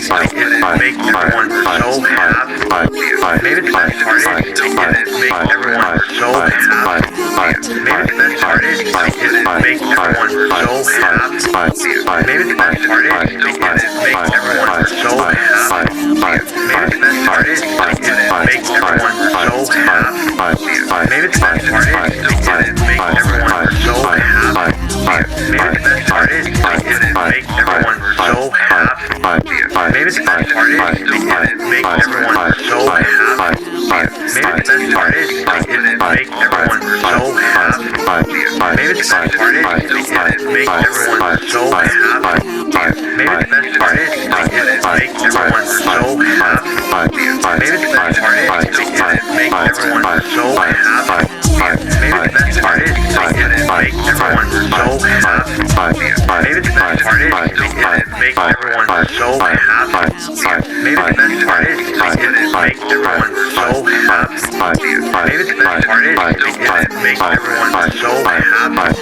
make everyone so happy. Maybe the best part is make everyone so happy. Maybe the best part is make everyone so happy. Maybe the best part is make everyone so happy. Maybe the best part is make everyone so happy. Maybe the best part is make everyone so happy. Maybe the best part is make everyone so happy. Maybe the best part is make everyone so happy. Maybe the best part is make everyone so happy. Maybe the best part is make everyone so happy. Maybe the best part is make everyone so happy. Maybe the best part is make everyone so happy. Maybe the best part is make everyone so happy. Maybe the best part is make everyone so happy. Maybe the best part is make everyone so happy. Maybe the best part is make everyone so happy.